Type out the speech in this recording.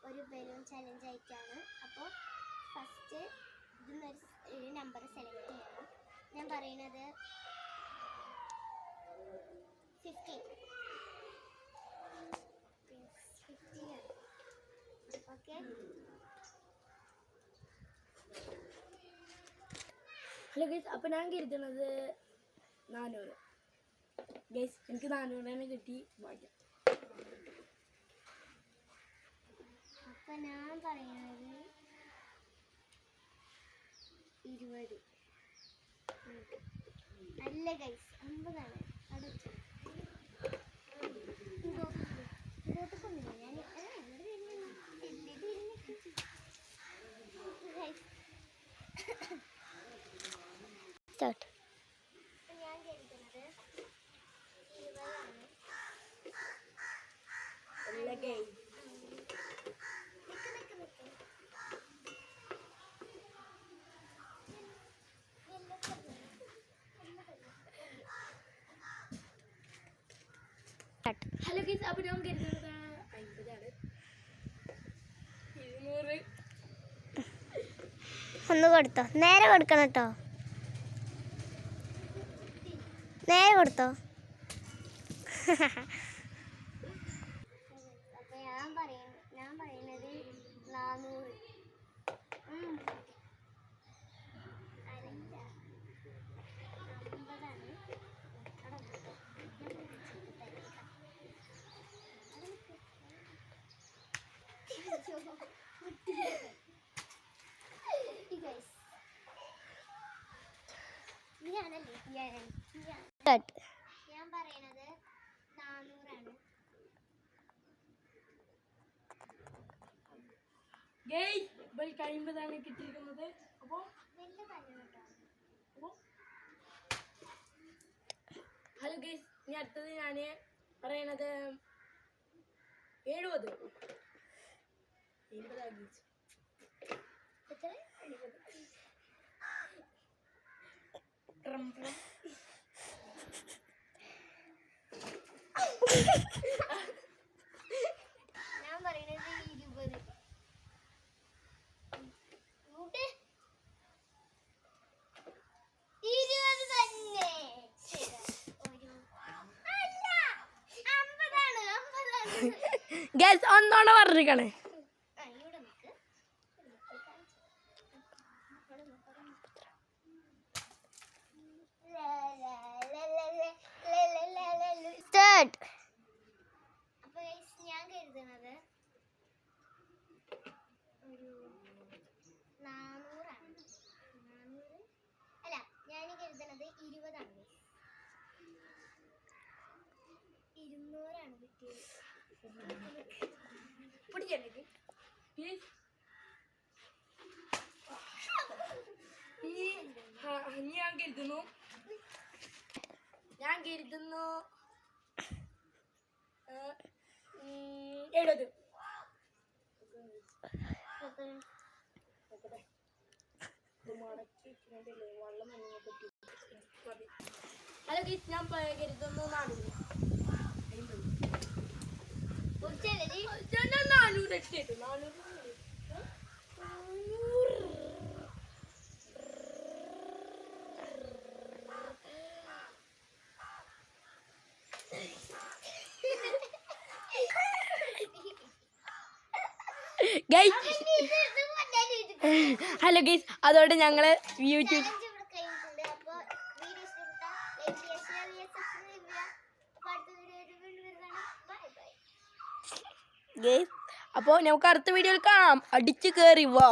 ഒരു balloon challenge ആയിട്ടാണ്. അപ്പോൾ ഫസ്റ്റ് ഇതിന്നൊരു നമ്പർ സെലക്ട് ചെയ്യണം. ഞാൻ പറയുന്നത് 15. ഓക്കെ. ഹലോ ഗൈസ്, അപ്പോൾ ഞാൻ കരുതുന്നത് 400. ഗൈസ് എനിക്ക് 400 തന്നെ കിട്ടി. വായിക്കാം. അപ്പം ഞാൻ പറയുന്നത് 20. അല്ല ഗൈസ്, 50 ആണ്. അടുത്ത് ഇങ്ങോട്ടൊക്കൊന്നുമില്ല. ഞാൻ സ്റ്റാർട്ട്. ഞാൻ കരുതുന്നത് 20 ആണ്. ഹലോ ഗൈസ്, അപ്പോൾ ഞാൻ കരുതുന്നത് 50 ആണ്. 200. ഒന്ന് കൊടുത്തോ, നേരെ കൊടുക്കണം കേട്ടോ, നേരെ കൊടുത്തോ. അപ്പൊ ഞാൻ പറയുന്നത് 400. ഞാൻ പറയുന്നത് 400 ആണ്. ഗൈസ്, ഇവൾക്ക് 50 ആണ് കിട്ടിയിരിക്കുന്നത്. അപ്പോൾ ഹലോ ഗൈസ്, ഇനി അടുത്തത് ഞാൻ പറയണത് 70. 70 ആണ്. ഞാൻ പറയുന്നത് 20. 20 തന്നെ. അല്ല, 50 ആണ്. ഗൈസ്, ഒന്നോടെ പറഞ്ഞിരിക്കണേ. അപ്പൊ ഞാൻ കരുതുന്നത് ഒരു 400 ആണ്. 400 അല്ല, ഞാൻ കരുതുന്നത് 20 ആണ്. 200 ആണ് കിട്ടിയത്. ഞാൻ കരുതുന്നു 70. ഹലോ ഗൈസ്, ഞാൻ കരുതുന്നു 400. 400 ഇട്ടിട്ട് 400. ഹലോ ഗൈസ്, അതോടെ ഞങ്ങൾ യൂട്യൂബ് ഗൈസ്, അപ്പോൾ നമുക്ക് അടുത്ത വീഡിയോയിൽ കാണാം. അടിച്ചു കയറി വാ.